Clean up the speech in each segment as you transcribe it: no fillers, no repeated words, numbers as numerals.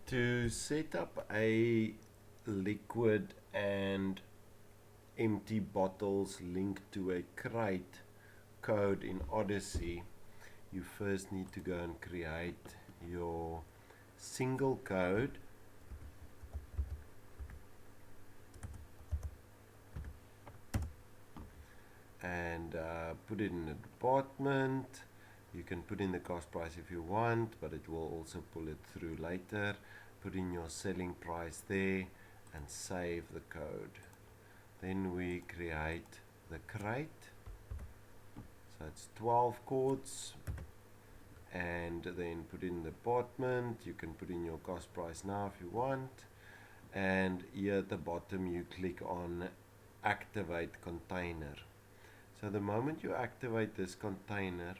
To set up a liquid and empty bottles linked to a crate code in Odyssey, you first need to go and create your single code, and put it in the department. You can put in the cost price if you want, but it will also pull it through later. Put in your selling price there and save the code. Then we create the crate. So it's 12 quarts, and then put in the department. You can put in your cost price now if you want, and here at the bottom you click on activate container. So the moment you activate this container,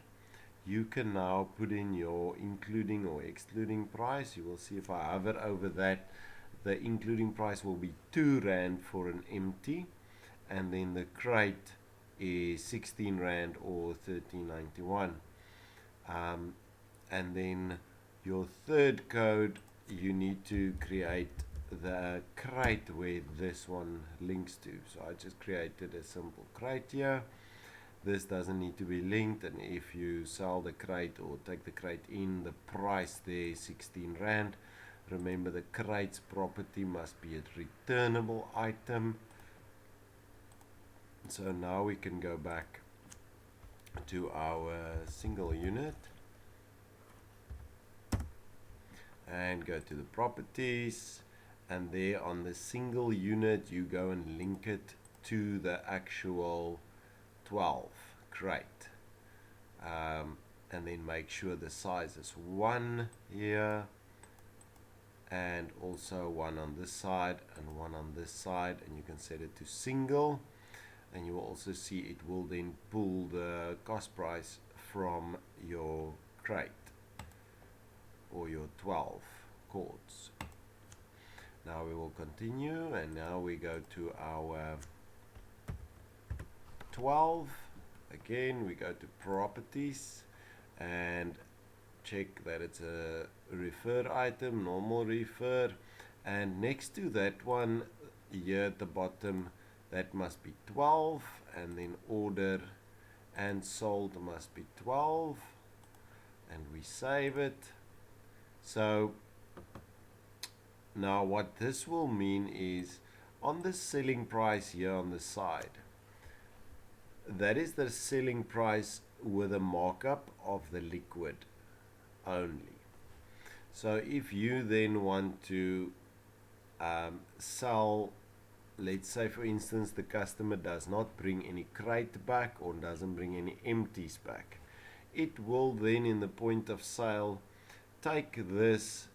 you can now put in your including or excluding price. You will see if I hover over that, the including price will be R2 for an empty, and then the crate is 16 Rand or 13.91. And then your third code, you need to create the crate where this one links to. So I just created a simple crate here. This doesn't need to be linked, and if you sell the crate or take the crate in, the price there is 16 Rand. Remember, the crate's property must be a returnable item. So now we can go back to our single unit and go to the properties, and there on the single unit you go and link it to the actual 12 crate, and then make sure the size is 1 here, and also 1 on this side and 1 on this side, and you can set it to single, and you will also see it will then pull the cost price from your crate or your 12 quarts. Now we will continue, and now we go to our 12. Again, we go to properties and check that it's a refer item, normal refer, and next to that one here at the bottom, that must be 12, and then order and sold must be 12, and we save it. So now what this will mean is on the selling price here on the side, that is the selling price with a markup of the liquid only. So if you then want to sell, let's say for instance the customer does not bring any crate back or doesn't bring any empties back, it will then in the point of sale take this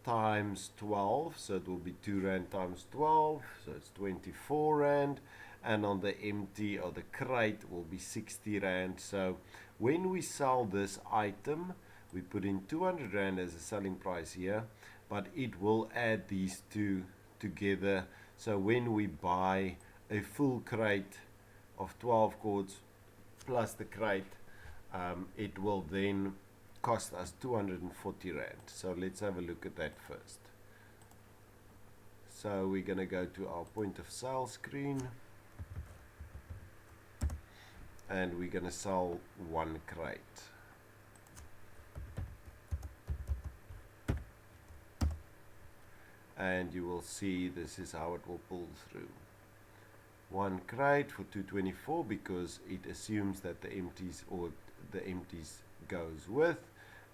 times 12, so it will be 2 Rand times 12, so it's 24 Rand, and on the empty or the crate will be 60 Rand. So when we sell this item, we put in 200 Rand as a selling price here, but it will add these two together. So when we buy a full crate of 12 quarts plus the crate, it will then cost us 240 Rand. So let's have a look at that first. So we're going to go to our point of sale screen, and we're going to sell 1 crate. And you will see this is how it will pull through. 1 crate for 224 because it assumes that the empties goes with,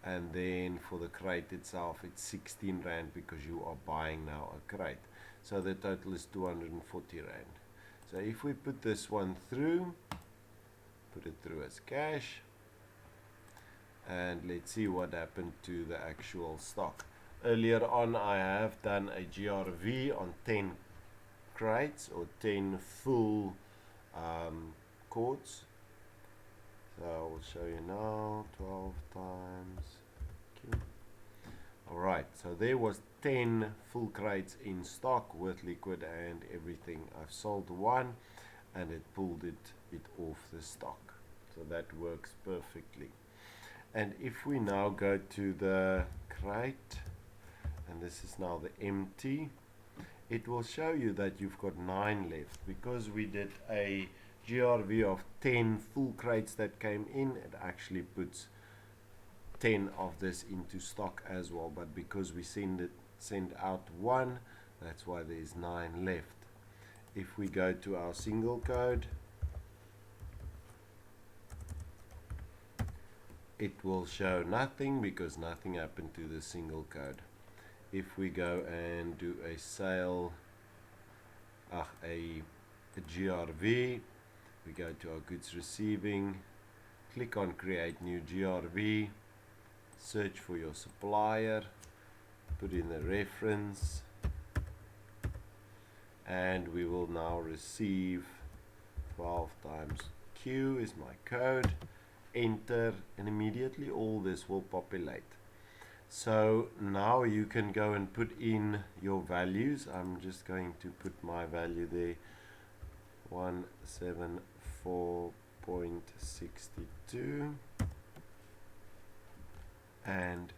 and then for the crate itself it's 16 Rand because you are buying now a crate. So the total is 240 Rand. So if we put this one through, put it through as cash, and let's see what happened to the actual stock. Earlier on I have done a GRV on 10 crates or 10 full quarts. So I will show you now, 12 times Q. Alright, so there was 10 full crates in stock with liquid and everything. I've sold 1 and it pulled it off the stock. So that works perfectly. And if we now go to the crate and this is now the empty, it will show you that you've got 9 left. Because we did a GRV of 10 full crates that came in, it actually puts 10 of this into stock as well, but because we send out 1, that's why there's 9 left. If we go to our single code, it will show nothing because nothing happened to the single code. If we go and do a sale, a GRV, we go to our goods receiving, click on create new GRV, search for your supplier, put in the reference, and we will now receive 12 times Q is my code, enter, and immediately all this will populate. So now you can go and put in your values. I'm just going to put my value there, 174.62, and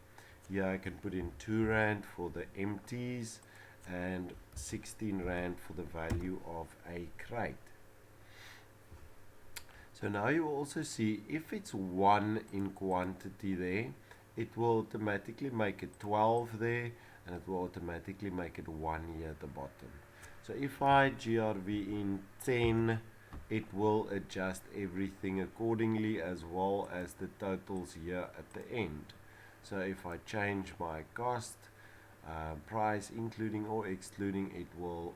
here I can put in 2 Rand for the empties and 16 Rand for the value of a crate. So now you will also see if it's 1 in quantity there, it will automatically make it 12 there, and it will automatically make it 1 here at the bottom. So if I GRV in 10, it will adjust everything accordingly, as well as the totals here at the end. So if I change my cost, price including or excluding, it will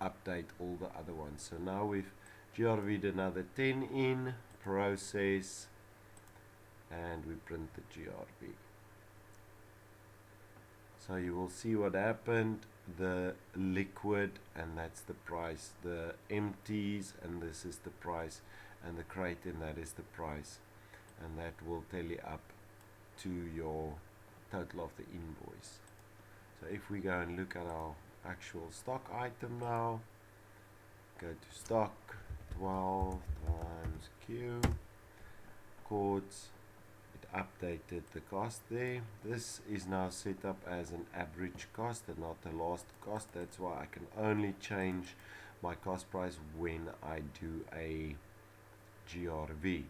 update all the other ones. So now we've GRV'd another 10 in, process, and we print the GRV. So you will see what happened, the liquid, and that's the price, the empties, and this is the price, and the crate, and that is the price, and that will tally up to your total of the invoice. So if we go and look at our actual stock item now, go to stock, 12 times Q, quartz, it updated the cost there. This is now set up as an average cost and not the last cost. That's why I can only change my cost price when I do a GRV.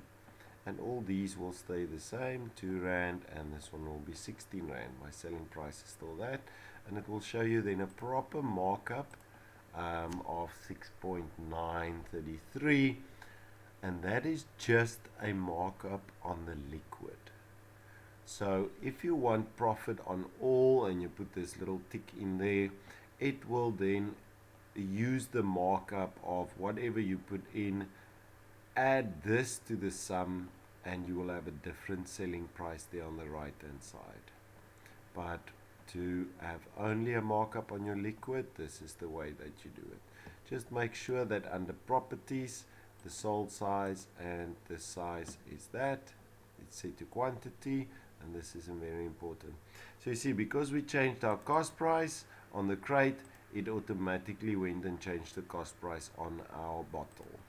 And all these will stay the same, 2 Rand, and this one will be 16 Rand. My selling price is still that, and it will show you then a proper markup of 6.933, and that is just a markup on the liquid. So if you want profit on all and you put this little tick in there, it will then use the markup of whatever you put in, add this to the sum, and you will have a different selling price there on the right hand side. But to have only a markup on your liquid, this is the way that you do it. Just make sure that under properties, the sold size and the size is that, it's set to quantity, and this is very important. So you see, because we changed our cost price on the crate, it automatically went and changed the cost price on our bottle.